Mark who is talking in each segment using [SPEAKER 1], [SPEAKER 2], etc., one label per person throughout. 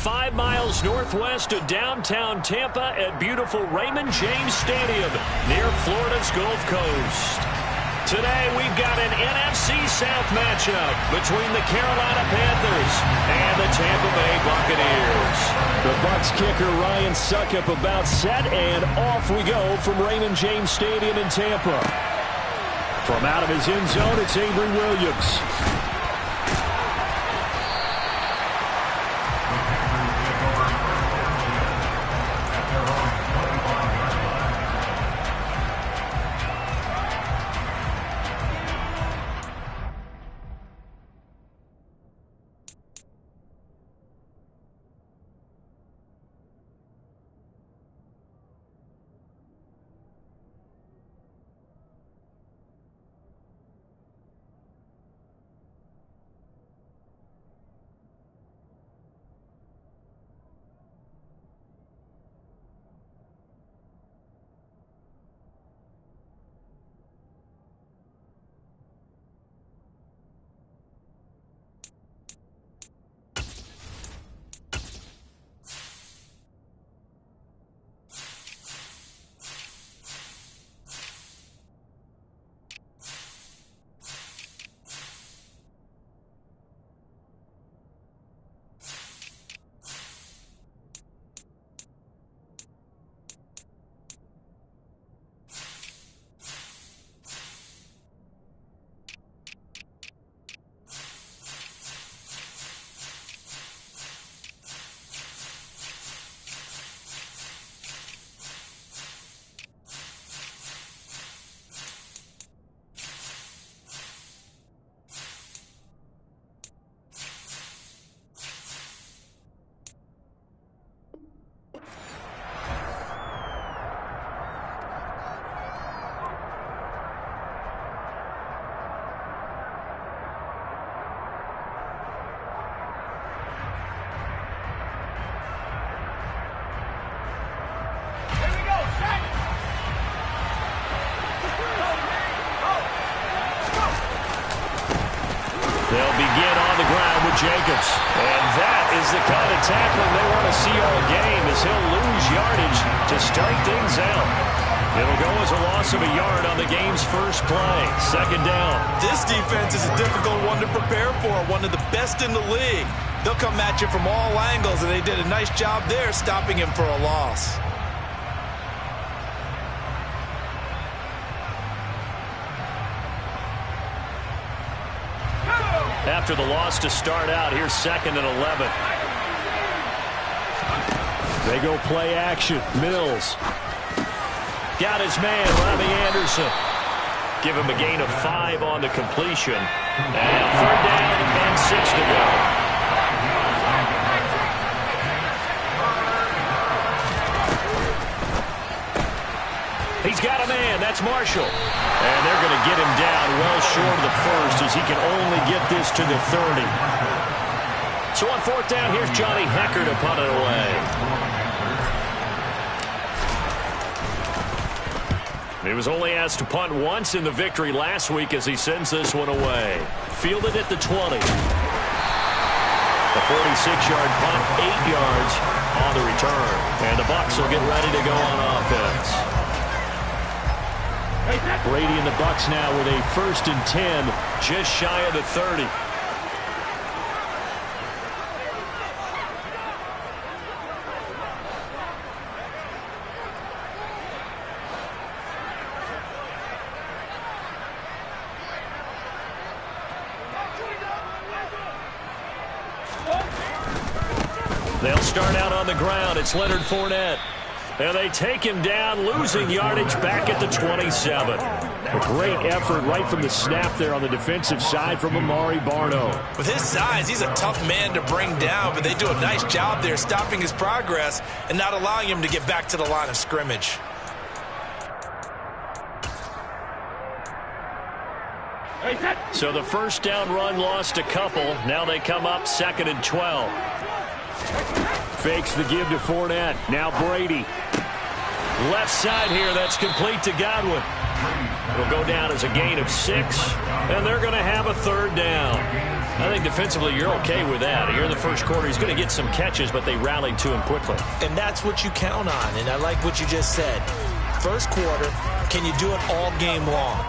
[SPEAKER 1] 5 miles northwest of downtown Tampa at beautiful Raymond James Stadium near Florida's Gulf Coast. Today, we've got an NFC South matchup between the Carolina Panthers and the Tampa Bay Buccaneers.
[SPEAKER 2] The Bucs kicker Ryan Succop about set, and off we go from Raymond James Stadium in Tampa. From out of his end zone, it's Avery Williams.
[SPEAKER 1] They'll begin on the ground with Jacobs. And that is the kind of tackling they want to see all game, as he'll lose yardage to start things out. It'll go as a loss of a yard on the game's first play. Second down.
[SPEAKER 3] This defense is a difficult one to prepare for, one of the best in the league. They'll come at you from all angles, and they did a nice job there stopping him for a loss.
[SPEAKER 1] After the loss to start out, here's 2nd and 11.
[SPEAKER 2] They go play action. Mills.
[SPEAKER 1] Got his man, Robbie Anderson. Give him a gain of 5 on the completion. And 3rd down and 6 to go. He's got a man. That's Marshall. And they're going to get him down well short of the first, as he can only get this to the 30. So on 4th down, here's Johnny Hecker to punt it away. He was only asked to punt once in the victory last week as he sends this one away. Fielded at the 20. The 46-yard punt, 8 yards on the return. And the Bucs will get ready to go on offense.
[SPEAKER 2] Brady and the Bucs now with a 1st and 10.
[SPEAKER 1] Just shy of the 30. They'll start out on the ground. It's Leonard Fournette. And they take him down, losing yardage back at the 27.
[SPEAKER 2] A great effort right from the snap there on the defensive side from Amari Barno.
[SPEAKER 3] With his size, he's a tough man to bring down, but they do a nice job there stopping his progress and not allowing him to get back to the line of scrimmage.
[SPEAKER 1] So the first down run lost a couple. Now they come up 2nd and 12.
[SPEAKER 2] Fakes the give to Fournette. Now Brady.
[SPEAKER 1] Left side here, that's complete to Godwin. It'll go down as a gain of 6, and they're going to have a 3rd down. I think defensively you're okay with that. Here in the first quarter, he's going to get some catches, but they rallied to him quickly.
[SPEAKER 3] And that's what you count on, and I like what you just said. First quarter, can you do it all game long?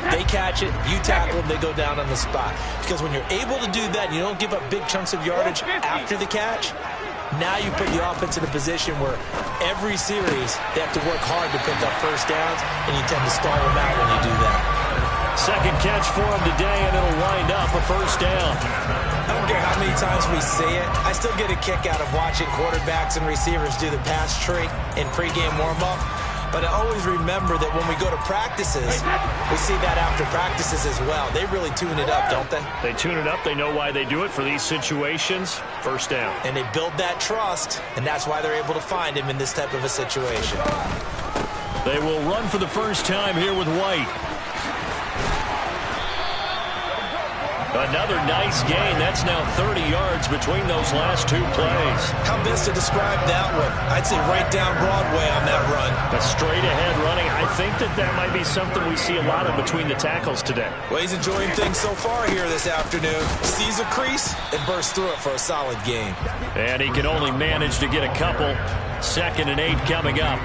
[SPEAKER 3] They catch it, you tackle them, they go down on the spot. Because when you're able to do that, you don't give up big chunks of yardage after the catch, now you put the offense in a position where every series they have to work hard to pick up first downs, and you tend to stall them out when you do that.
[SPEAKER 1] Second catch for him today, and it'll wind up a first down.
[SPEAKER 3] I don't care how many times we say it, I still get a kick out of watching quarterbacks and receivers do the pass trick in pregame warm-up. But I always remember that when we go to practices, we see that after practices as well. They really tune it up, don't they?
[SPEAKER 1] They tune it up. They know why they do it for these situations. First down.
[SPEAKER 3] And they build that trust, and that's why they're able to find him in this type of a situation.
[SPEAKER 1] They will run for the first time here with White. Another nice gain. That's now 30 yards between those last two plays.
[SPEAKER 3] How best to describe that one? I'd say right down Broadway on that run.
[SPEAKER 1] A straight-ahead running. I think that might be something we see a lot of between the tackles today.
[SPEAKER 3] Well, he's enjoying things so far here this afternoon. Sees a crease and bursts through it for a solid gain.
[SPEAKER 1] And he can only manage to get a couple. 2nd and 8 coming up.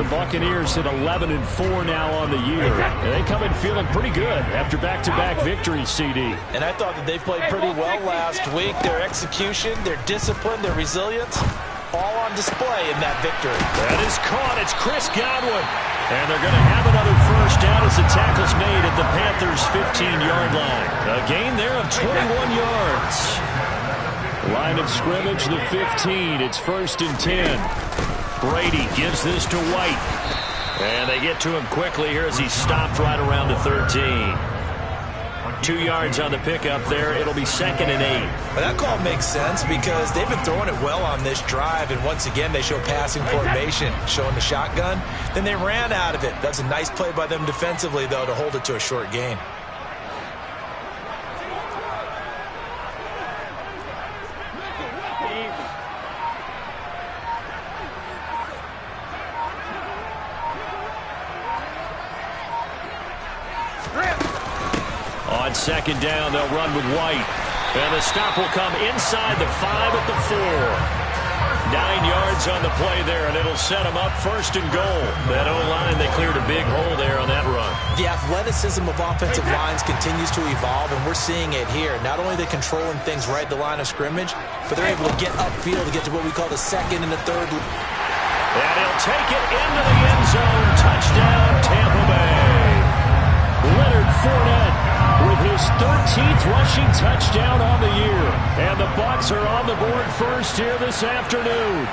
[SPEAKER 2] The Buccaneers hit 11-4 now on the year. And they come in feeling pretty good after back-to-back victories, CD.
[SPEAKER 3] And I thought that they played pretty well last week. Their execution, their discipline, their resilience, all on display in that victory.
[SPEAKER 1] That is caught. It's Chris Godwin. And they're going to have another first down as the tackle's made at the Panthers' 15-yard line. A gain there of 21 yards.
[SPEAKER 2] Line of scrimmage, the 15. It's 1st and 10.
[SPEAKER 1] Brady gives this to White. And they get to him quickly here as he stopped right around the 13. 2 yards on the pickup there. It'll be 2nd and 8.
[SPEAKER 3] Well, that call makes sense because they've been throwing it well on this drive, and once again they show passing formation, showing the shotgun. Then they ran out of it. That's a nice play by them defensively, though, to hold it to a short gain.
[SPEAKER 1] On 2nd down, they'll run with White. And the stop will come inside the 5 at the 4. 9 yards on the play there, and it'll set them up 1st and goal. That O-line, they cleared a big hole there on that run.
[SPEAKER 3] The athleticism of offensive lines continues to evolve, and we're seeing it here. Not only are they controlling things right at the line of scrimmage, but they're able to get upfield to get to what we call the 2nd and the 3rd.
[SPEAKER 1] And he'll take it into the end zone. Touchdown, Tampa Bay.
[SPEAKER 2] Leonard Fournette with his 13th rushing touchdown on the year. And the Bucs are on the board first here this afternoon.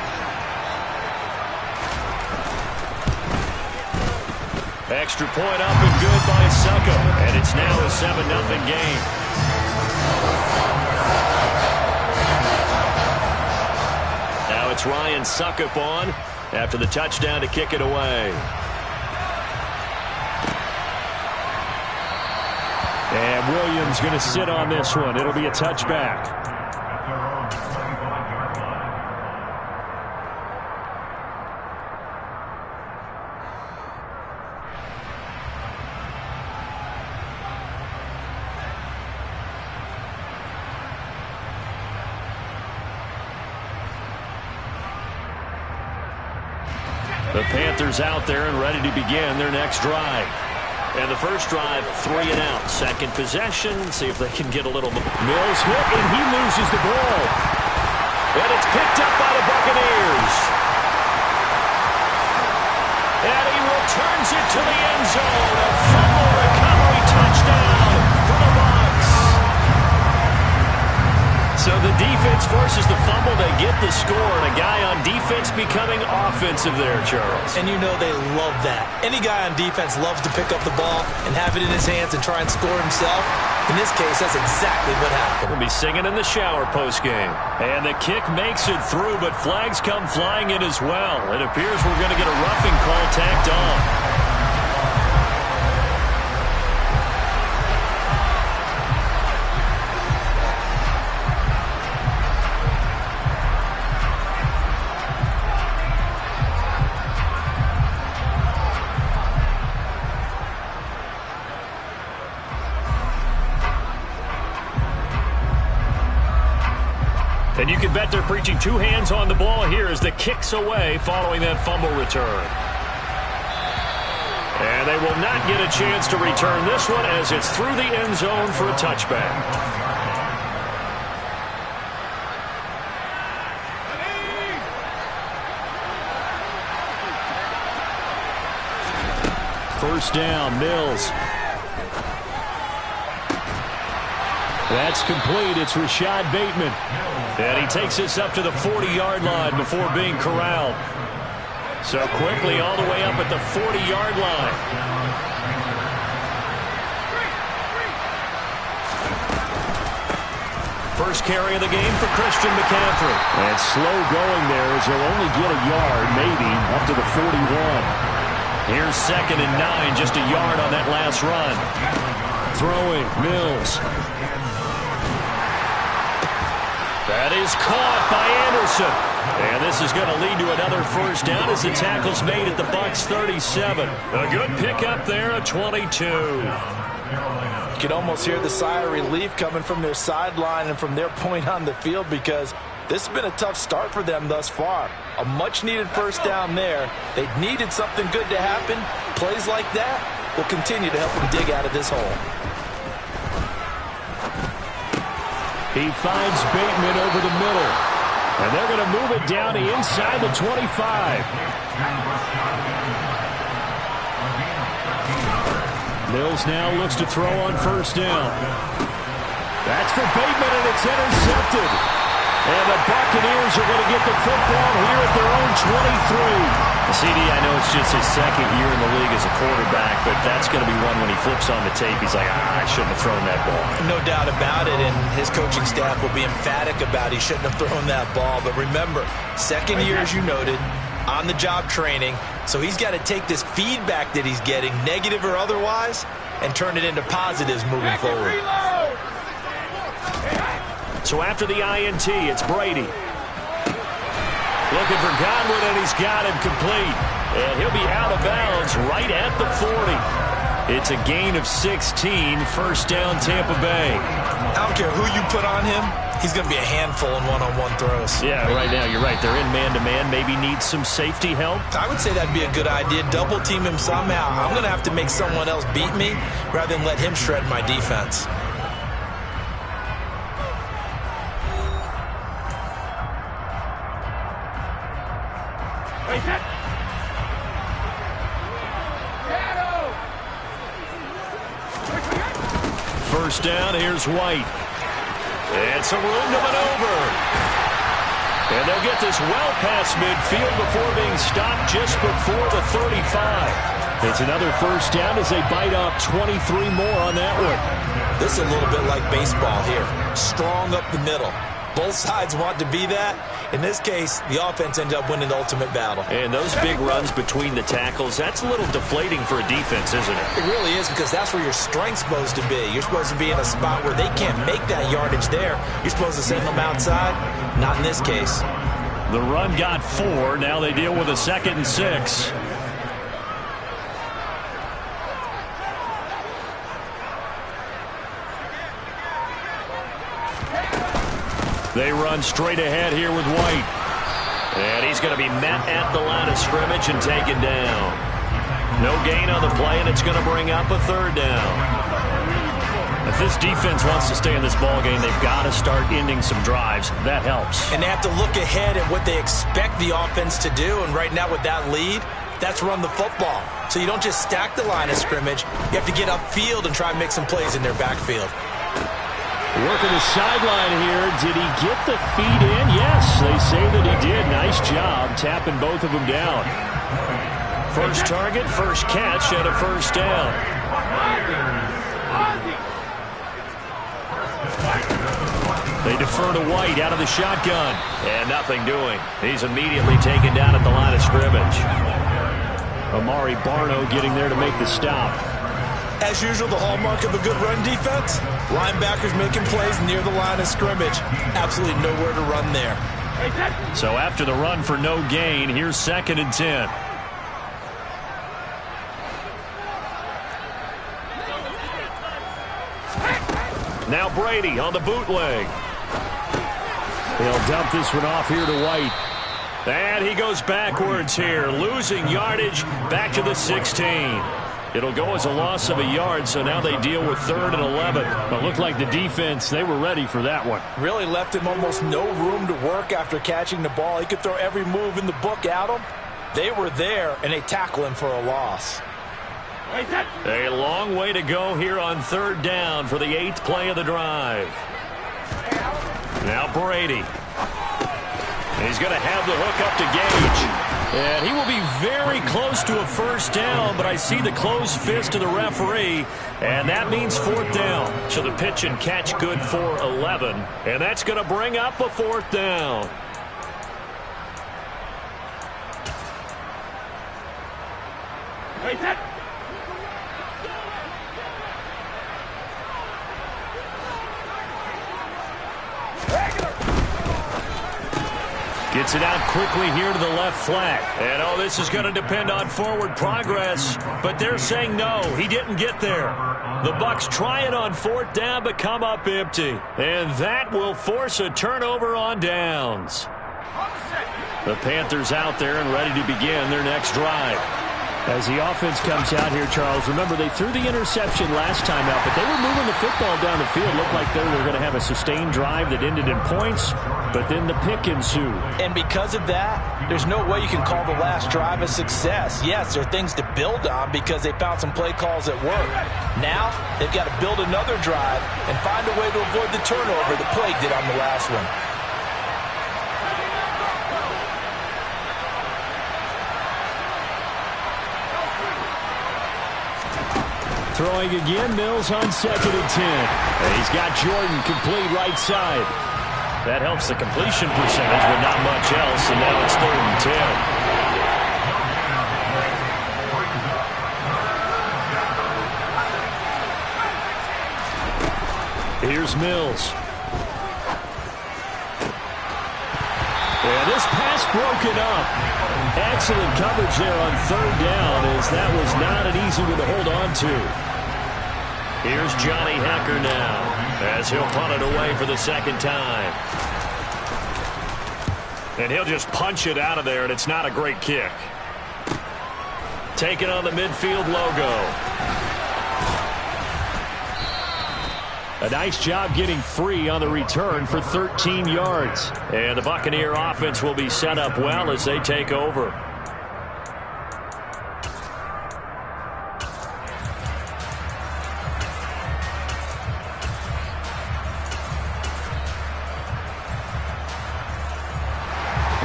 [SPEAKER 1] Extra point up and good by Succop. And it's now a 7-0 game. Now it's Ryan Succop on after the touchdown to kick it away.
[SPEAKER 2] And Williams going to sit on this one. It'll be a touchback.
[SPEAKER 1] The Panthers out there and ready to begin their next drive. And the first drive, 3 and out. Second possession, see if they can get a little more.
[SPEAKER 2] Mills hit, and he loses the ball.
[SPEAKER 1] And it's picked up by the Buccaneers. And he returns it to the end zone. A fumble recovery touchdown for the Bucs. So the defense forces the fumble. They get the score, and a guy on defense becoming offensive there, Charles.
[SPEAKER 3] And you know they love that. Any guy on defense loves to pick up the ball and have it in his hands and try and score himself. In this case, that's exactly what happened.
[SPEAKER 1] We'll be singing in the shower postgame. And the kick makes it through, but flags come flying in as well. It appears we're going to get a roughing call tacked on. And you can bet they're preaching two hands on the ball here as the kick's away following that fumble return. And they will not get a chance to return this one as it's through the end zone for a touchback.
[SPEAKER 2] First down, Mills. That's complete. It's Rashad Bateman.
[SPEAKER 1] And he takes this up to the 40-yard line before being corralled. So quickly all the way up at the 40-yard line. First carry of the game for Christian McCaffrey.
[SPEAKER 2] And slow going there as he'll only get a yard, maybe, up to the 41.
[SPEAKER 1] Here's 2nd and 9, just a yard on that last run.
[SPEAKER 2] Throwing, Mills.
[SPEAKER 1] That is caught by Anderson. And this is going to lead to another first down as the tackle's made at the Bucs 37. A good pickup there at 22.
[SPEAKER 3] You can almost hear the sigh of relief coming from their sideline and from their point on the field because this has been a tough start for them thus far. A much-needed first down there. They needed something good to happen. Plays like that will continue to help them dig out of this hole.
[SPEAKER 2] He finds Bateman over the middle. And they're going to move it down to inside the 25. Mills now looks to throw on first down. That's for Bateman, and it's intercepted. And the Buccaneers are going to get the football here at their own 23.
[SPEAKER 1] CD, I know it's just his second year in the league as a quarterback, but that's going to be one when he flips on the tape. He's like, I shouldn't have thrown that ball.
[SPEAKER 3] No doubt about it, and his coaching staff will be emphatic about he shouldn't have thrown that ball. But remember, second year, as you noted, on-the-job training, so he's got to take this feedback that he's getting, negative or otherwise, and turn it into positives moving forward.
[SPEAKER 1] So after the INT, it's Brady. Looking for Godwin, and he's got him complete. And he'll be out of bounds right at the 40. It's a gain of 16, first down Tampa Bay.
[SPEAKER 3] I don't care who you put on him, he's going to be a handful in one-on-one throws.
[SPEAKER 1] Yeah, right now, you're right. They're in man-to-man, maybe need some safety help.
[SPEAKER 3] I would say that'd be a good idea. Double team him somehow. I'm going to have to make someone else beat me rather than let him shred my defense.
[SPEAKER 1] First down, here's White. And some room to maneuver. And they'll get this well past midfield before being stopped just before the 35.
[SPEAKER 2] It's another first down as they bite off 23 more on that one.
[SPEAKER 3] This is a little bit like baseball here. Strong up the middle. Both sides want to be that. In this case, the offense ends up winning the ultimate battle.
[SPEAKER 1] And those big runs between the tackles, that's a little deflating for a defense, isn't it?
[SPEAKER 3] It really is, because that's where your strength's supposed to be. You're supposed to be in a spot where they can't make that yardage there. You're supposed to send them outside. Not in this case.
[SPEAKER 1] The run got 4. Now they deal with a 2nd and 6. They run straight ahead here with White. And he's going to be met at the line of scrimmage and taken down. No gain on the play, and it's going to bring up a 3rd down. If this defense wants to stay in this ballgame, they've got to start ending some drives. That helps.
[SPEAKER 3] And they have to look ahead at what they expect the offense to do. And right now with that lead, that's run the football. So you don't just stack the line of scrimmage. You have to get upfield and try and make some plays in their backfield.
[SPEAKER 2] Working the sideline here. Did he get the feet in? Yes, they say that he did. Nice job tapping both of them down.
[SPEAKER 1] First target, first catch, and a first down. They defer to White out of the shotgun. And nothing doing. He's immediately taken down at the line of scrimmage.
[SPEAKER 2] Amari Barno getting there to make the stop.
[SPEAKER 3] As usual, the hallmark of a good run defense, linebackers making plays near the line of scrimmage. Absolutely nowhere to run there.
[SPEAKER 1] So after the run for no gain, here's 2nd and 10. Now Brady on the bootleg.
[SPEAKER 2] He'll dump this one off here to White.
[SPEAKER 1] And he goes backwards here, losing yardage back to the 16. It'll go as a loss of a yard, so now they deal with 3rd and 11.
[SPEAKER 2] But looked like the defense, they were ready for that one.
[SPEAKER 3] Really left him almost no room to work after catching the ball. He could throw every move in the book at him. They were there, and they tackle him for a loss.
[SPEAKER 1] A long way to go here on 3rd down for the 8th play of the drive. Now Brady. He's going to have the hook up to Gage. And he will be very close to a 1st down, but I see the closed fist of the referee, and that means 4th down. So the pitch and catch good for 11, and that's going to bring up a 4th down. Gets it out quickly here to the left flat. And, oh, this is going to depend on forward progress. But they're saying no, he didn't get there. The Bucs try it on 4th down, but come up empty. And that will force a turnover on downs. The Panthers out there and ready to begin their next drive.
[SPEAKER 2] As the offense comes out here, Charles, remember they threw the interception last time out, but they were moving the football down the field. Looked like they were going to have a sustained drive that ended in points, but then the pick ensued.
[SPEAKER 3] And because of that, there's no way you can call the last drive a success. Yes, there are things to build on because they found some play calls that work. Now, they've got to build another drive and find a way to avoid the turnover the play did on the last one.
[SPEAKER 2] Throwing again, Mills on 2nd and 10. And he's got Jordan complete right side.
[SPEAKER 1] That helps the completion percentage, but not much else, and now it's 3rd and 10.
[SPEAKER 2] Here's Mills. And this pass broken up. Excellent coverage there on 3rd down, as that was not an easy one to hold on to.
[SPEAKER 1] Here's Johnny Hecker now, as he'll punt it away for the 2nd time. And he'll just punch it out of there, and it's not a great kick. Taking on the midfield logo.
[SPEAKER 2] A nice job getting free on the return for 13 yards.
[SPEAKER 1] And the Buccaneer offense will be set up well as they take over.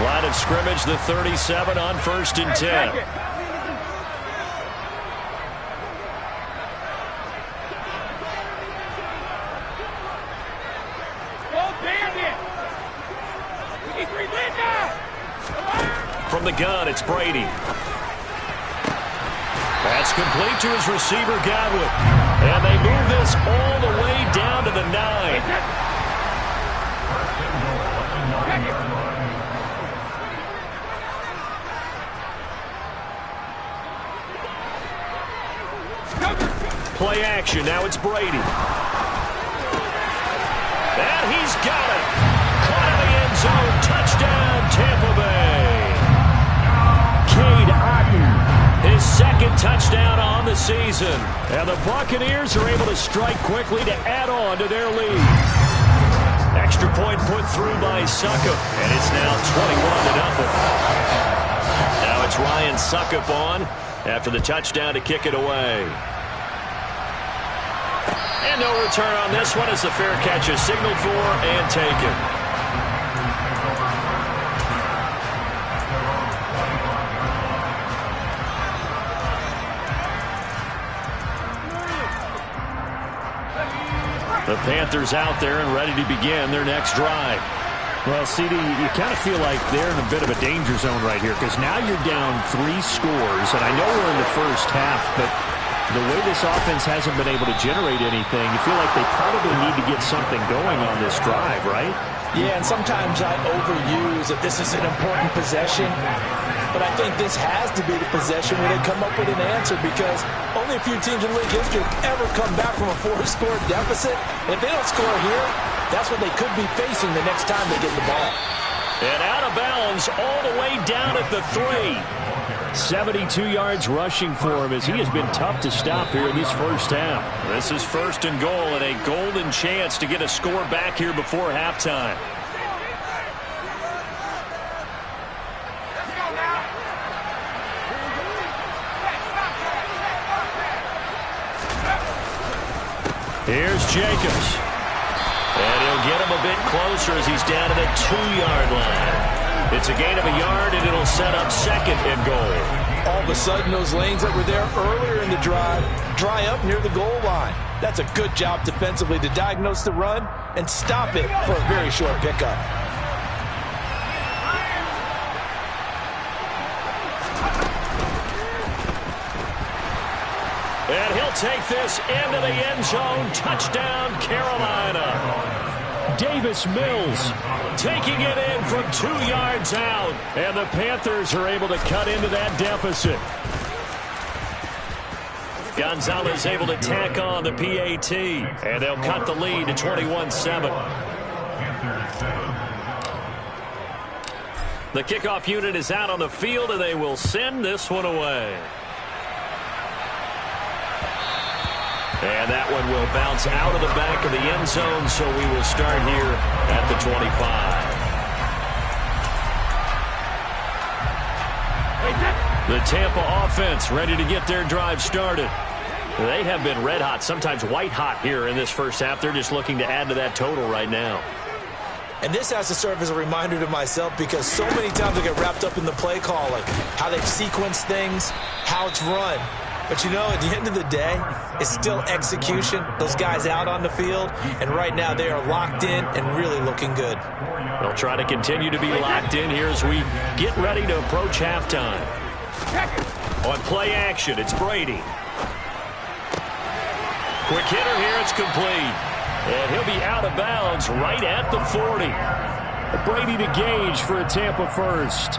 [SPEAKER 1] Line of scrimmage, the 37 on 1st and 10. From the gun, it's Brady. That's complete to his receiver, Godwin. And they move this all the way down to the 9. Play action. Now it's Brady. And he's got it. Caught in the end zone. Touchdown, Tampa Bay. Cade Otton, his 2nd touchdown on the season. And the Buccaneers are able to strike quickly to add on to their lead. Extra point put through by Succop. And it's now 21-0. Now it's Ryan Succop on after the touchdown to kick it away. And no return on this one as the fair catch is signaled for and taken. The Panthers out there and ready to begin their next drive.
[SPEAKER 2] Well, CD, you kind of feel like they're in a bit of a danger zone right here because now you're down 3 scores, and I know we're in the first half, but the way this offense hasn't been able to generate anything, you feel like they probably need to get something going on this drive, right?
[SPEAKER 3] Yeah, and sometimes I overuse that this is an important possession, but I think this has to be the possession where they come up with an answer because only a few teams in league history have ever come back from a 4-score deficit. If they don't score here, That's what they could be facing the next time they get the ball.
[SPEAKER 1] And out of bounds all the way down at the 3.
[SPEAKER 2] 72 yards rushing for him as he has been tough to stop here in this first half.
[SPEAKER 1] This is 1st and goal and a golden chance to get a score back here before halftime. Here's Jacobs. And he'll get him a bit closer as he's down to the 2-yard line. It's a gain of a yard, and it'll set up 2nd and goal.
[SPEAKER 3] All of a sudden, those lanes that were there earlier in the drive dry up near the goal line. That's a good job defensively to diagnose the run and stop it for a very short pickup.
[SPEAKER 1] And he'll take this into the end zone. Touchdown, Carolina.
[SPEAKER 2] Davis Mills
[SPEAKER 1] taking it in from 2 yards out.
[SPEAKER 2] And the Panthers are able to cut into that deficit.
[SPEAKER 1] Gonzalez able to tack on the PAT. And they'll cut the lead to 21-7. The kickoff unit is out on the field, and they will send this one away. And that one will bounce out of the back of the end zone, so we will start here at the 25. The Tampa offense ready to get their drive started. They have been red hot, sometimes white hot here in this first half. They're just looking to add to that total right now.
[SPEAKER 3] And this has to serve as a reminder to myself because so many times I get wrapped up in the play calling, how they've sequenced things, how it's run. But, you know, at the end of the day, it's still execution. Those guys out on the field, and right now they are locked in and really looking good.
[SPEAKER 1] They'll try to continue to be locked in here as we get ready to approach halftime. On play action, it's Brady. Quick hitter here, it's complete. And he'll be out of bounds right at the 40.
[SPEAKER 2] Brady to Gage for a Tampa first.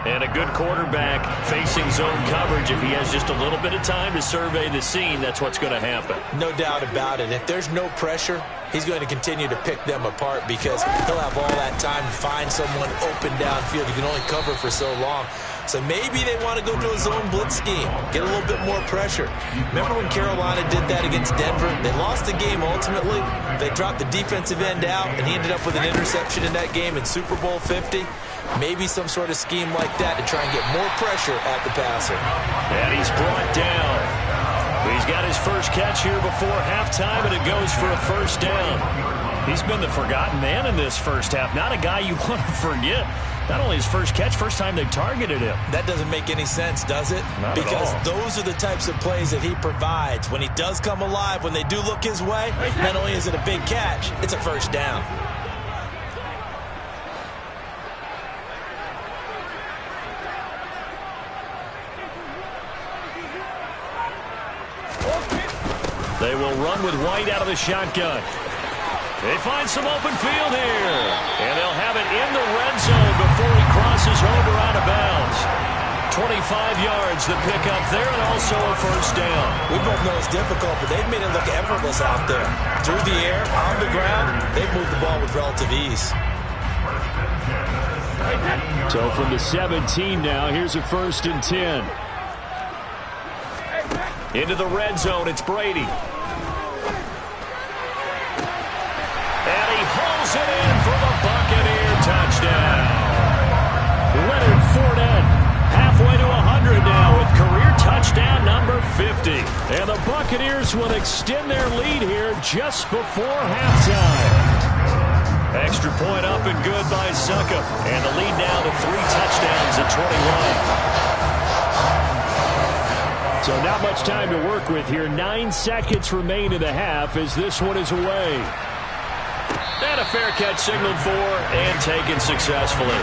[SPEAKER 1] And a good quarterback facing zone coverage. If he has just a little bit of time to survey the scene, that's what's going to happen.
[SPEAKER 3] No doubt about it. If there's no pressure, he's going to continue to pick them apart because he'll have all that time to find someone open downfield. You can only cover for so long. So maybe they want to go to a zone blitz scheme, get a little bit more pressure. Remember when Carolina did that against Denver? They lost the game ultimately. They dropped the defensive end out, and he ended up with an interception in that game in Super Bowl 50. Maybe some sort of scheme like that to try and get more pressure at the passer.
[SPEAKER 1] And he's brought down. He's got his first catch here before halftime, and it goes for a first down. He's been the forgotten man in this first half. Not a guy you want to forget. Not only his first catch, first time they targeted him.
[SPEAKER 3] That doesn't make any sense, does it?
[SPEAKER 1] Not
[SPEAKER 3] because
[SPEAKER 1] at all.
[SPEAKER 3] Those are the types of plays that he provides. When he does come alive, when they do look his way, not only is it a big catch, it's a first down.
[SPEAKER 1] They will run with White out of the shotgun. They find some open field here. And they'll have it in the red zone before he crosses over out of bounds. 25 yards, the pickup there, and also a first down.
[SPEAKER 3] We both know it's difficult, but they've made it look effortless out there. Through the air, on the ground, they've moved the ball with relative ease.
[SPEAKER 2] So from the 17 now, here's a 1st and 10.
[SPEAKER 1] Into the red zone, it's Brady. And he hauls it in for the Buccaneer touchdown.
[SPEAKER 2] Leonard Fournette
[SPEAKER 1] halfway to 100 now with career touchdown number 50.
[SPEAKER 2] And the Buccaneers will extend their lead here just before halftime.
[SPEAKER 1] Extra point up and good by Suckup. And the lead now to 3 touchdowns at 21.
[SPEAKER 2] So not much time to work with here. 9 seconds remain in the half as this one is away.
[SPEAKER 1] And a fair catch signaled for and taken successfully.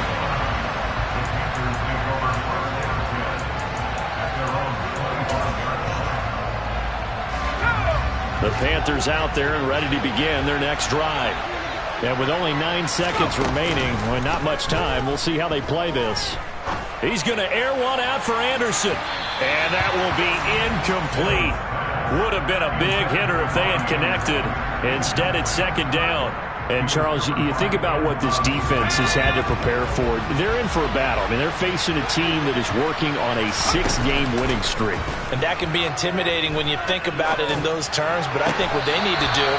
[SPEAKER 1] The Panthers out there and ready to begin their next drive.
[SPEAKER 2] And with only 9 seconds remaining, well, not much time, we'll see how they play this.
[SPEAKER 1] He's going to air one out for Anderson. And that will be incomplete. Would have been a big hitter if they had connected. Instead, it's second down.
[SPEAKER 2] And, Charles, you think about what this defense has had to prepare for. They're in for a battle. I mean, they're facing a team that is working on a 6-game winning streak. And that can be intimidating when you think about it in those terms, but I think what they need to do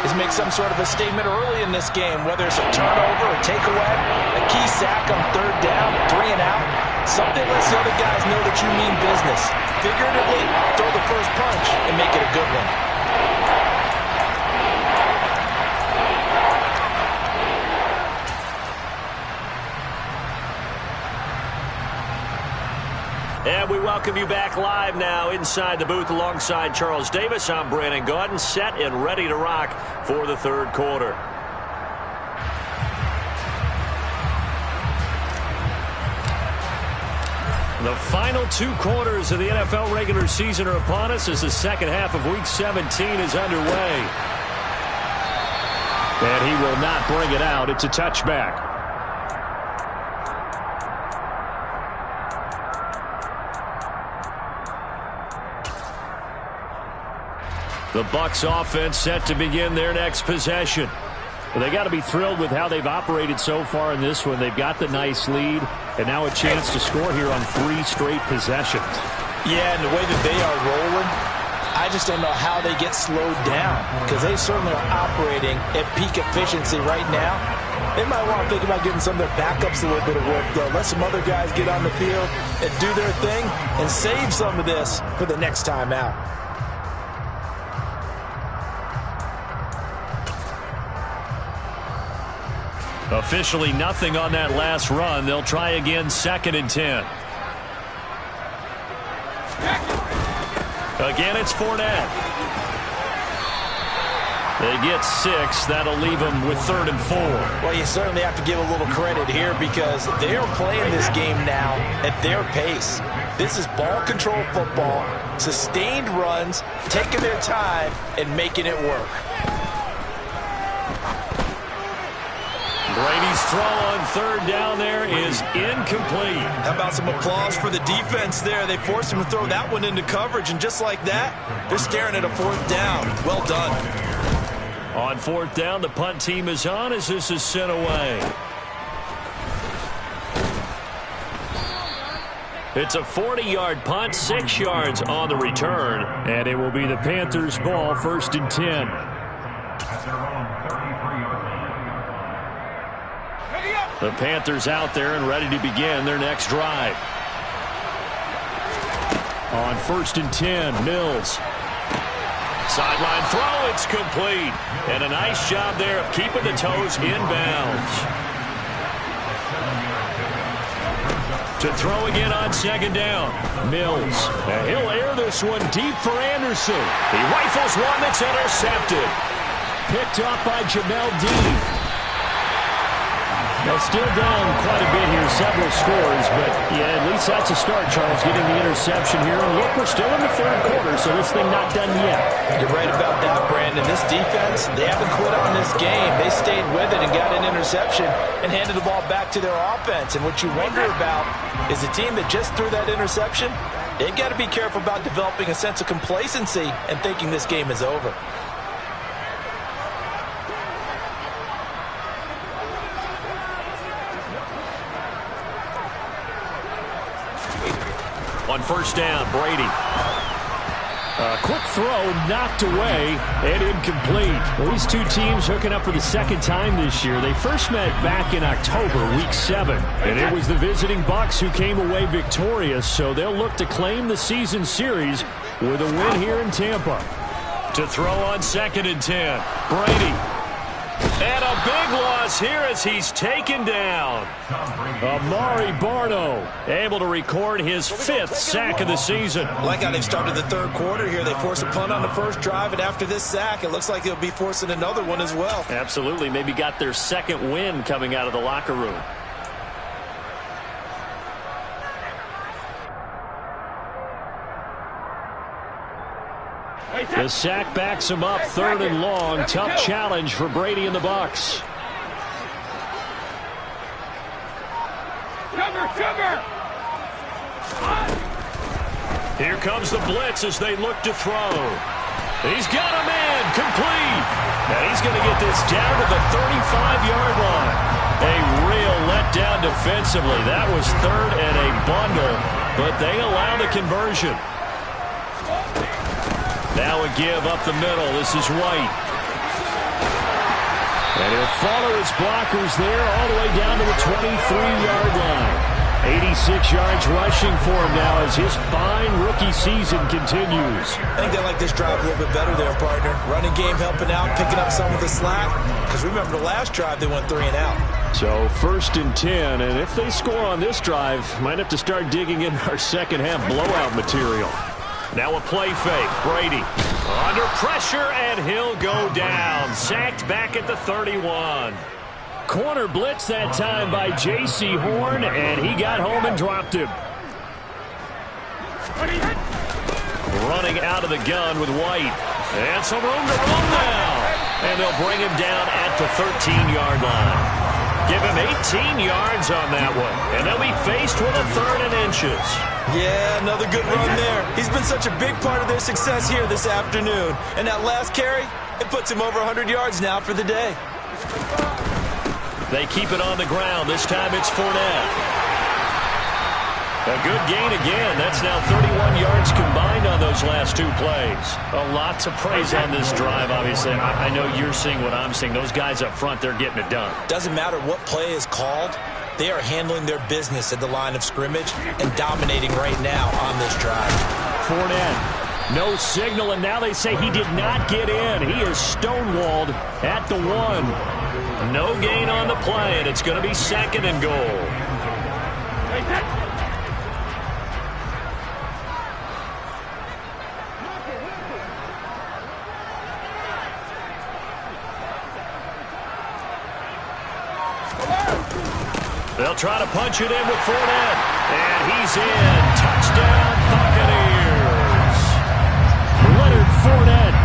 [SPEAKER 2] is make some sort of a statement early in this game, whether it's a turnover, a takeaway, a key sack on 3rd down, a 3 and out. Something lets the other guys know that you mean business. Figuratively, throw the first punch and make it a good one.
[SPEAKER 1] And we welcome you back live now inside the booth alongside Charles Davis. I'm Brandon Gaudin, set and ready to rock for the 3rd quarter. The final 2 quarters of the NFL regular season are upon us as the second half of Week 17 is underway. And he will not bring it out. It's a touchback. The Bucs offense set to begin their next possession. Well, they got to be thrilled with how they've operated so far in this one. They've got the nice lead, and now a chance to score here on 3 straight possessions. Yeah, and the way that they are rolling, I just don't know how they get slowed down, because they certainly are operating at peak efficiency right now. They might want to think about giving some of their backups a little bit of work, though. Let some other guys get on the field and do their thing and save some of this for the next time out. Officially nothing on that last run. They'll try again 2nd and 10. Again, it's Fournette. They get 6. That'll leave them with 3rd and 4. Well, you certainly have to give a little credit here because they're playing this game now at their pace. This is ball control football, sustained runs, taking their time, and making it work. Brady's throw on 3rd down there is incomplete. How about some applause for the defense there? They forced him to throw that one into coverage, and just like that, they're staring at a 4th down. Well done. On 4th down, the punt team is on as this is sent away. It's a 40-yard punt, 6 yards on the return, and it will be the Panthers' ball, 1st and 10. The Panthers out there and ready to begin their next drive. On 1st and 10, Mills. Sideline throw, it's complete. And a nice job there of keeping the toes inbounds. To throw again on 2nd down, Mills. And he'll air this one deep for Anderson. He rifles one that's intercepted. Picked up by Jamel Dean. Well, still down quite a bit here, several scores, but yeah, at least that's a start, Charles, getting the interception here. And look, we're still in the 3rd quarter, so this thing not done yet. You're right about that, Brandon. This defense, they haven't quit on this game. They stayed with it and got an interception and handed the ball back to their offense. And what you wonder about is the team that just threw that interception, they've got to be careful about developing a sense of complacency and thinking this game is over. On 1st down, Brady. A quick throw knocked away and incomplete. Well, these two teams hooking up for the 2nd time this year. They first met back in October, Week 7. And it was the visiting Bucs who came away victorious, so they'll look to claim the season series with a win here in Tampa. To throw on 2nd and 10, Brady. And a big loss here as he's taken down. Amari Barno able to record his 5th sack of the season. I like how they've started the 3rd quarter here. They forced a punt on the first drive, and after this sack, it looks like they'll be forcing another one as well. Absolutely. Maybe got their 2nd win coming out of the locker room. The sack backs him up, 3rd and long. Tough challenge for Brady and the Bucs. Here comes the blitz as they look to throw. He's got a man complete. And he's going to get get this down to the 35-yard line. A real letdown defensively. That was third and a bundle, but they allow the conversion. Now a give up the middle. This is White. And he'll follow his blockers there all the way down to the 23-yard line. 86 yards rushing for him now as his fine rookie season continues.
[SPEAKER 3] I think they like this drive a little bit better there, partner. Running game helping out, picking up some of the slack. Because remember, the last drive they went 3 and out.
[SPEAKER 2] So 1st and 10, and if they score on this drive, might have to start digging in our second half blowout material.
[SPEAKER 1] Now a play fake. Brady under pressure, and he'll go down. Sacked back at the 31.
[SPEAKER 2] Corner blitz that time by J.C. Horn, and he got home and dropped him.
[SPEAKER 1] Running out of the gun with White. And some room to run now. And they'll bring him down at the 13-yard line. Give him 18 yards on that one. And they'll be faced with a 3rd and inches.
[SPEAKER 3] Yeah, another good run there. He's been such a big part of their success here this afternoon. And that last carry, it puts him over 100 yards now for the day.
[SPEAKER 1] They keep it on the ground. This time it's Fournette. A good gain again. That's now 31 yards combined on those last 2 plays.
[SPEAKER 2] A lot to praise on this drive, obviously. I know you're seeing what I'm seeing. Those guys up front, they're getting it done.
[SPEAKER 3] Doesn't matter what play is called. They are handling their business at the line of scrimmage and dominating right now on this drive.
[SPEAKER 2] Fournette, no signal, and now they say he did not get in. He is stonewalled at the 1.
[SPEAKER 1] No gain on the play, and it's going to be 2nd and goal. They'll try to punch it in with Fournette. And he's in. Touchdown, Buccaneers.
[SPEAKER 2] Leonard Fournette.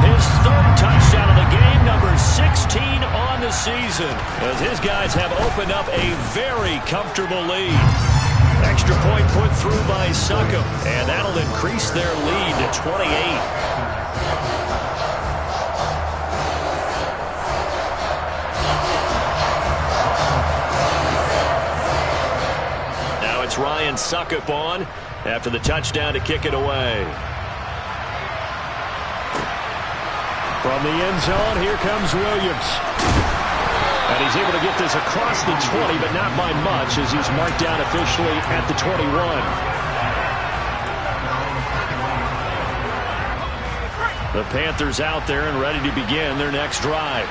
[SPEAKER 1] His 3rd touchdown of the game, number 16 on the season, as his guys have opened up a very comfortable lead. Extra point put through by Succop, and that'll increase their lead to 28. It's Ryan Succop on after the touchdown to kick it away.
[SPEAKER 2] From the end zone, here comes Williams. And he's able to get this across the 20, but not by much as he's marked down officially at the 21.
[SPEAKER 1] The Panthers out there and ready to begin their next drive.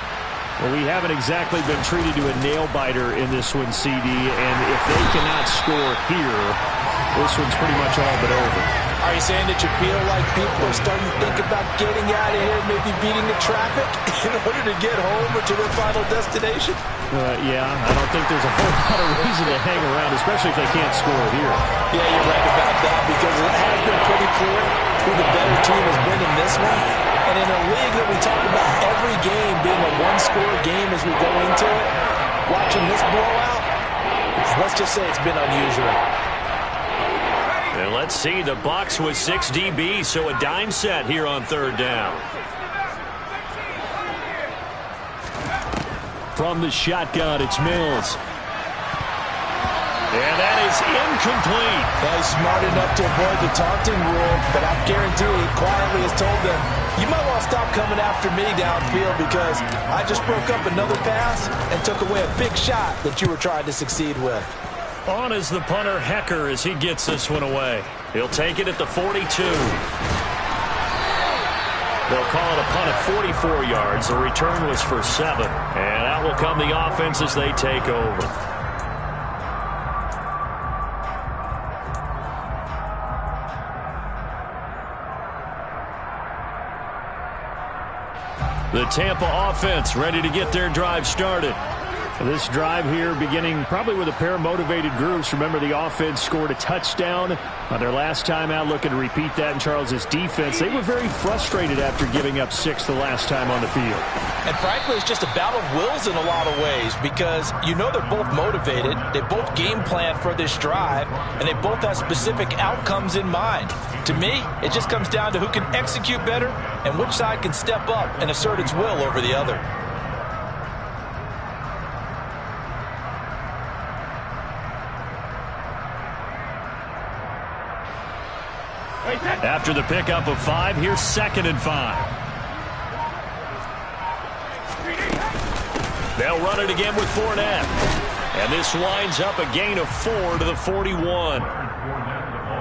[SPEAKER 2] Well, we haven't exactly been treated to a nail-biter in this one, CD, and if they cannot score here, this one's pretty much all but over.
[SPEAKER 3] Are you saying that you feel like people are starting to think about getting out of here, maybe beating the traffic in order to get home or to their final destination?
[SPEAKER 2] Yeah, I don't think there's a whole lot of reason to hang around, especially if they can't score here.
[SPEAKER 3] Yeah, you're right about that, because it has been pretty clear who the better team has been in this one. And in a league that we talk about every game being a one-score game as we go into it, watching this blowout, let's just say it's been unusual.
[SPEAKER 1] And let's see, the Bucs with 6 DBs, so a dime set here on 3rd down.
[SPEAKER 2] From the shotgun, it's Mills.
[SPEAKER 1] And that is incomplete.
[SPEAKER 3] Yeah, he's smart enough to avoid the taunting rule, but I guarantee he quietly has told them, you might want to stop coming after me downfield because I just broke up another pass and took away a big shot that you were trying to succeed with.
[SPEAKER 1] On is the punter, Hecker, as he gets this one away. He'll take it at the 42. They'll call it a punt of 44 yards. The return was for 7. And out will come the offense as they take over. The Tampa offense ready to get their drive started.
[SPEAKER 2] This drive here beginning probably with a pair of motivated groups. Remember, the offense scored a touchdown on their last time out, looking to repeat that in Charles' defense. They were very frustrated after giving up 6 the last time on the field.
[SPEAKER 3] And frankly, it's just a battle of wills in a lot of ways because you know they're both motivated. They both game plan for this drive, and they both have specific outcomes in mind. To me, it just comes down to who can execute better and which side can step up and assert its will over the other.
[SPEAKER 1] After the pickup of 5, here's 2nd and 5. They'll run it again with Fournette. And this winds up a gain of 4 to the 41.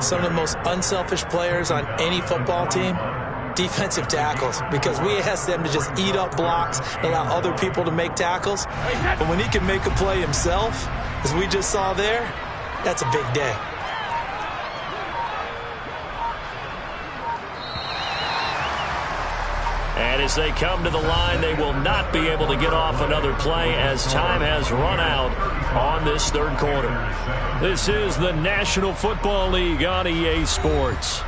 [SPEAKER 3] Some of the most unselfish players on any football team, defensive tackles, because we ask them to just eat up blocks and allow other people to make tackles. But when he can make a play himself, as we just saw there, that's a big day.
[SPEAKER 1] And as they come to the line, they will not be able to get off another play as time has run out on this 3rd quarter. This is the National Football League on EA Sports.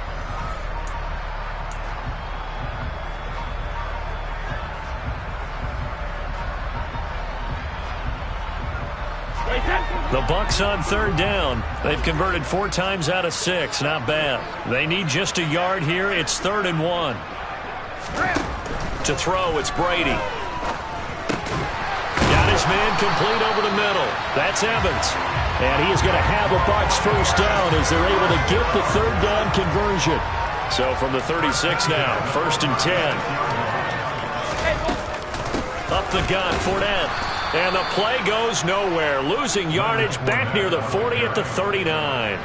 [SPEAKER 1] The Bucs on 3rd down. They've converted 4 times out of 6. Not bad. They need just a yard here. It's 3rd and 1. To throw, it's Brady. Got his man complete over the middle. That's Evans. And he is going to have a Bucs 1st down as they're able to get the 3rd down conversion. So from the 36 now, 1st and 10. Up the gun, Fournette. And the play goes nowhere. Losing yardage back near the 40 at the 39.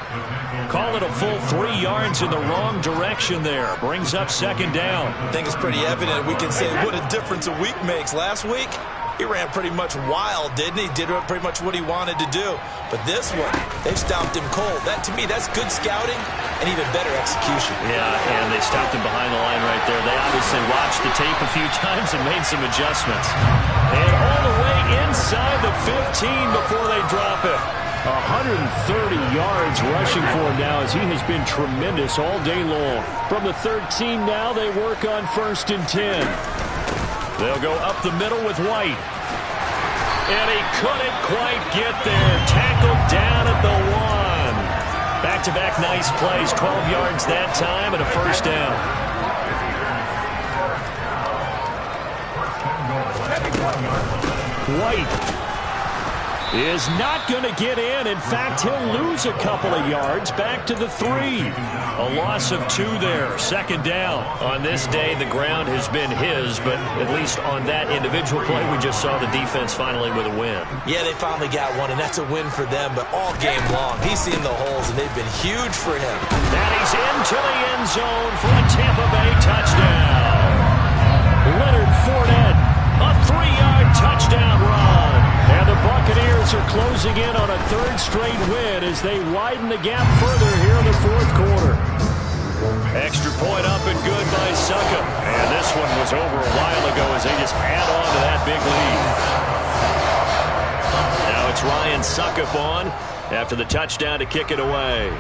[SPEAKER 1] Call it a full 3 yards in the wrong direction there. Brings up 2nd down.
[SPEAKER 3] I think it's pretty evident we can say what a difference a week makes. Last week, he ran pretty much wild, didn't he? Did pretty much what he wanted to do. But this one, they've stopped him cold. That, to me, that's good scouting and even better execution.
[SPEAKER 1] Yeah, and they stopped him behind the line right there. They obviously watched the tape a few times and made some adjustments. And all the way inside the 15 before they drop it.
[SPEAKER 2] 130 yards rushing for him now as he has been tremendous all day long. From the 13 now, they work on 1st and 10.
[SPEAKER 1] They'll go up the middle with White. And he couldn't quite get there. Tackled down at the 1. Back-to-back nice plays, 12 yards that time and a 1st down.
[SPEAKER 2] White is not going to get in. In fact, he'll lose a couple of yards back to the 3.
[SPEAKER 1] A loss of 2 there. 2nd down. On this day, the ground has been his, but at least on that individual play, we just saw the defense finally with a win.
[SPEAKER 3] Yeah, they finally got one, and that's a win for them, but all game long, he's seen the holes, and they've been huge for him.
[SPEAKER 1] And he's into the end zone for a Tampa Bay touchdown.
[SPEAKER 2] Leonard Fournette,
[SPEAKER 1] a 3-yard touchdown run.
[SPEAKER 2] And the Buccaneers are closing in on a 3rd straight win as they widen the gap further here in the 4th quarter.
[SPEAKER 1] Extra point up and good by Succop. And this one was over a while ago as they just add on to that big lead. Now it's Ryan Succop on after the touchdown to kick it away.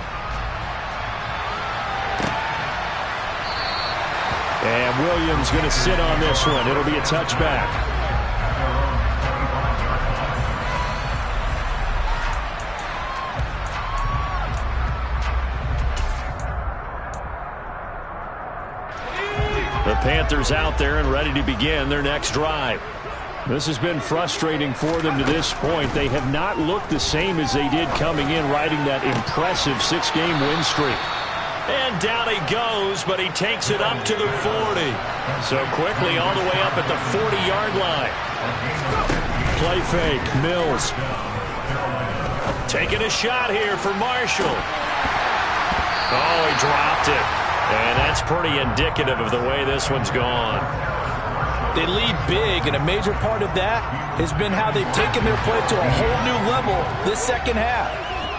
[SPEAKER 2] And Williams going to sit on this one. It'll be a touchback. The Panthers out there and ready to begin their next drive. This has been frustrating for them to this point. They have not looked the same as they did coming in, riding that impressive 6-game win streak.
[SPEAKER 1] And down he goes, but he takes it up to the 40. So quickly all the way up at the 40-yard line.
[SPEAKER 2] Play fake, Mills.
[SPEAKER 1] Taking a shot here for Marshall. Oh, he dropped it. And that's pretty indicative of the way this one's gone.
[SPEAKER 4] They lead big, and a major part of that has been how they've taken their play to a whole new level this 2nd half.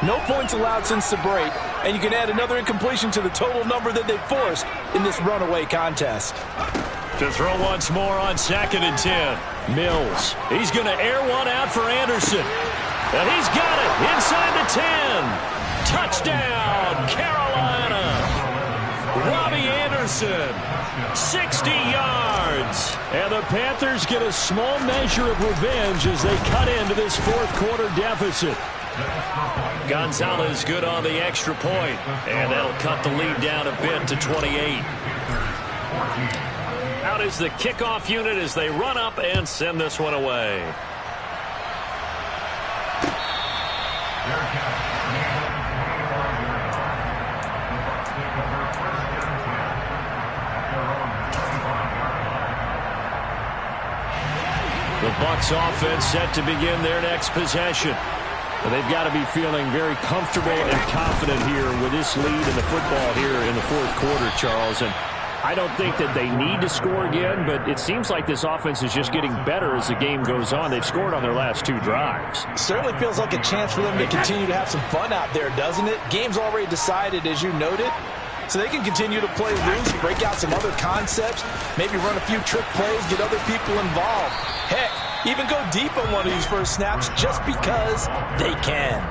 [SPEAKER 4] No points allowed since the break, and you can add another incompletion to the total number that they've forced in this runaway contest.
[SPEAKER 1] To throw once more on 2nd and 10.
[SPEAKER 2] Mills.
[SPEAKER 1] He's going to air one out for Anderson. And he's got it inside the 10. Touchdown, Carolina. Robbie Anderson, 60 yards.
[SPEAKER 2] And the Panthers get a small measure of revenge as they cut into this 4th quarter deficit.
[SPEAKER 1] Gonzalez good on the extra point, and that'll cut the lead down a bit to 28. Out is the kickoff unit as they run up and send this one away. The Bucs offense set to begin their next possession.
[SPEAKER 2] Well, they've got to be feeling very comfortable and confident here with this lead in the football here in the fourth quarter, Charles. And I don't think that they need to score again, but it seems like this offense is just getting better as the game goes on. They've scored on their last 2 drives.
[SPEAKER 3] Certainly feels like a chance for them to continue to have some fun out there, doesn't it? Game's already decided, as you noted. So they can continue to play loose, break out some other concepts, maybe run a few trick plays, get other people involved. Heck, even go deep on one of these first snaps just because they can.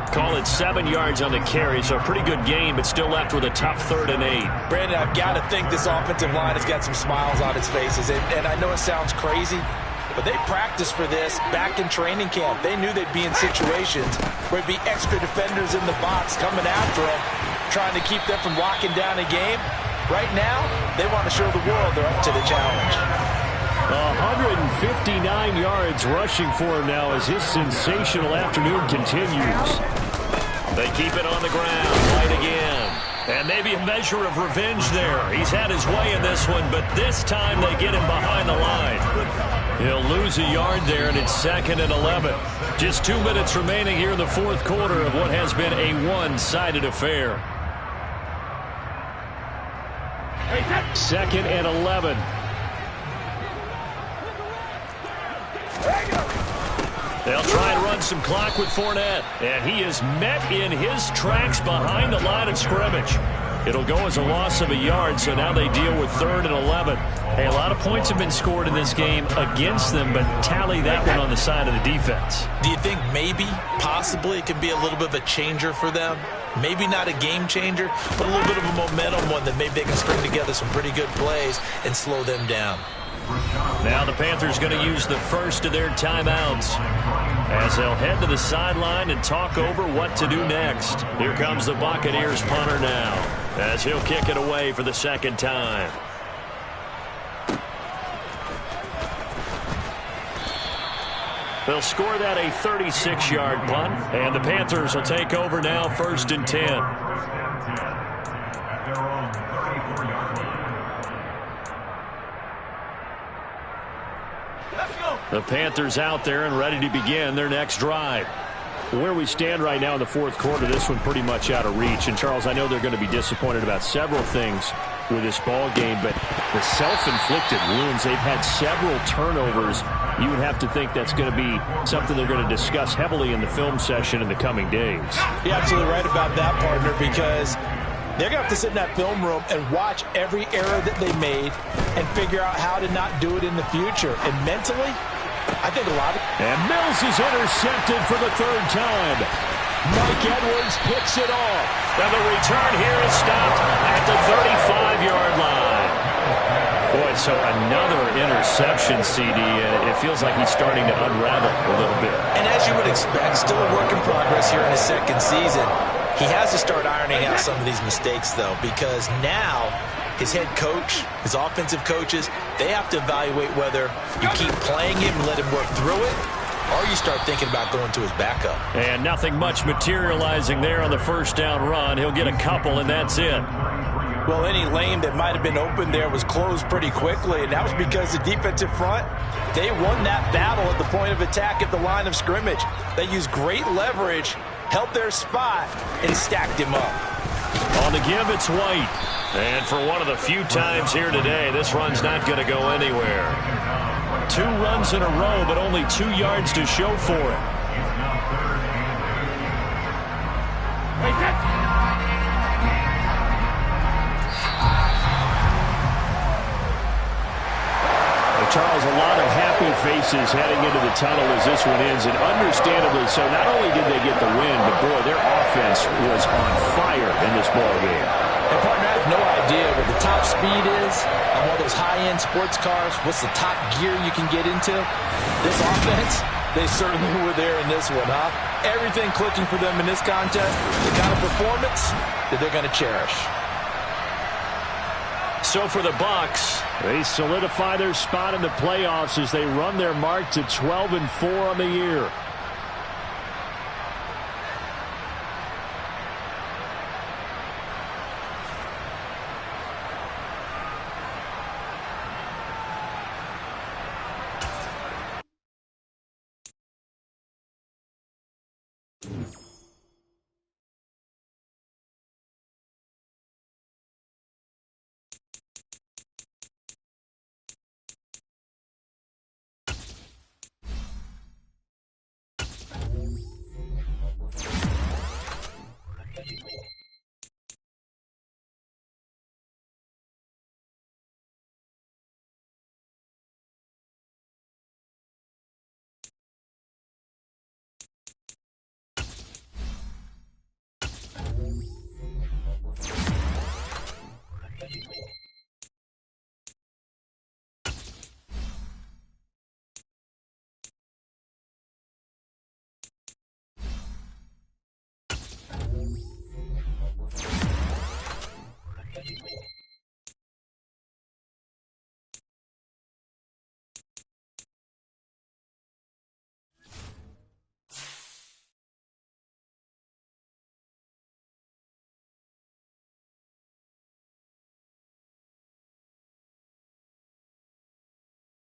[SPEAKER 1] Call it 7 yards on the carry, so a pretty good game, but still left with a tough 3rd and 8.
[SPEAKER 3] Brandon, I've got to think this offensive line has got some smiles on its faces. And I know it sounds crazy, but they practiced for this back in training camp. They knew they'd be in situations where it'd be extra defenders in the box coming after them, trying to keep them from locking down a game. Right now, they want to show the world they're up to the challenge.
[SPEAKER 2] 159 yards rushing for him now as his sensational afternoon continues.
[SPEAKER 1] They keep it on the ground, right again. And maybe a measure of revenge there. He's had his way in this one, but this time they get him behind the line. He'll lose a yard there, and it's 2nd and 11. Just 2 minutes remaining here in the fourth quarter of what has been a one-sided affair.
[SPEAKER 2] 2nd and 11.
[SPEAKER 1] They'll try and run some clock with Fournette, and he is met in his tracks behind the line of scrimmage. It'll go as a loss of a yard, so now they deal with 3rd and 11. Hey, a lot of points have been scored in this game against them, but tally that one on the side of the defense.
[SPEAKER 3] Do you think maybe, possibly, it could be a little bit of a changer for them? Maybe not a game changer, but a little bit of a momentum one that maybe they can string together some pretty good plays and slow them down.
[SPEAKER 1] Now the Panthers going to use the first of their timeouts as they'll head to the sideline and talk over what to do next. Here comes the Buccaneers punter now as he'll kick it away for the 2nd time. They'll score that a 36-yard punt, and the Panthers will take over now 1st and 10. The Panthers out there and ready to begin their next drive.
[SPEAKER 2] Where we stand right now in the fourth quarter, this one pretty much out of reach. And, Charles, I know they're going to be disappointed about several things with this ball game, but the self-inflicted wounds, they've had several turnovers. You would have to think that's going to be something they're going to discuss heavily in the film session in the coming days.
[SPEAKER 3] You're absolutely right about that, partner, because they're going to have to sit in that film room and watch every error that they made and figure out how to not do it in the future. And mentally, I think a lot of...
[SPEAKER 2] And Mills is intercepted for the 3rd time. Mike Edwards picks it off.
[SPEAKER 1] And the return here is stopped at the 35-yard line. Boy, so another interception, CD. It feels like he's starting to unravel a little bit.
[SPEAKER 3] And as you would expect, still a work in progress here in his 2nd season. He has to start ironing out some of these mistakes, though, because now his head coach, his offensive coaches, they have to evaluate whether you keep playing him and let him work through it, or you start thinking about going to his backup.
[SPEAKER 1] And nothing much materializing there on the 1st down run. He'll get a couple, and that's it.
[SPEAKER 3] Well, any lane that might have been open there was closed pretty quickly, and that was because the defensive front, they won that battle at the point of attack at the line of scrimmage. They used great leverage, held their spot, and stacked him up.
[SPEAKER 1] On the give, it's White. And for one of the few times here today, this run's not going to go anywhere. 2 runs in a row, but only 2 yards to show for it.
[SPEAKER 2] Charles, a lot of happy faces heading into the tunnel as this one ends, and understandably so. Not only did they get the win, but, boy, their offense was on fire in this ball game.
[SPEAKER 3] And, partner, I have no idea what the top speed is on one of those high-end sports cars. What's the top gear you can get into? This offense, they certainly were there in this one, huh? Everything clicking for them in this contest, the kind of performance that they're going to cherish.
[SPEAKER 1] So for the Bucs,
[SPEAKER 2] they solidify their spot in the playoffs as they run their mark to 12-4 on the year. it.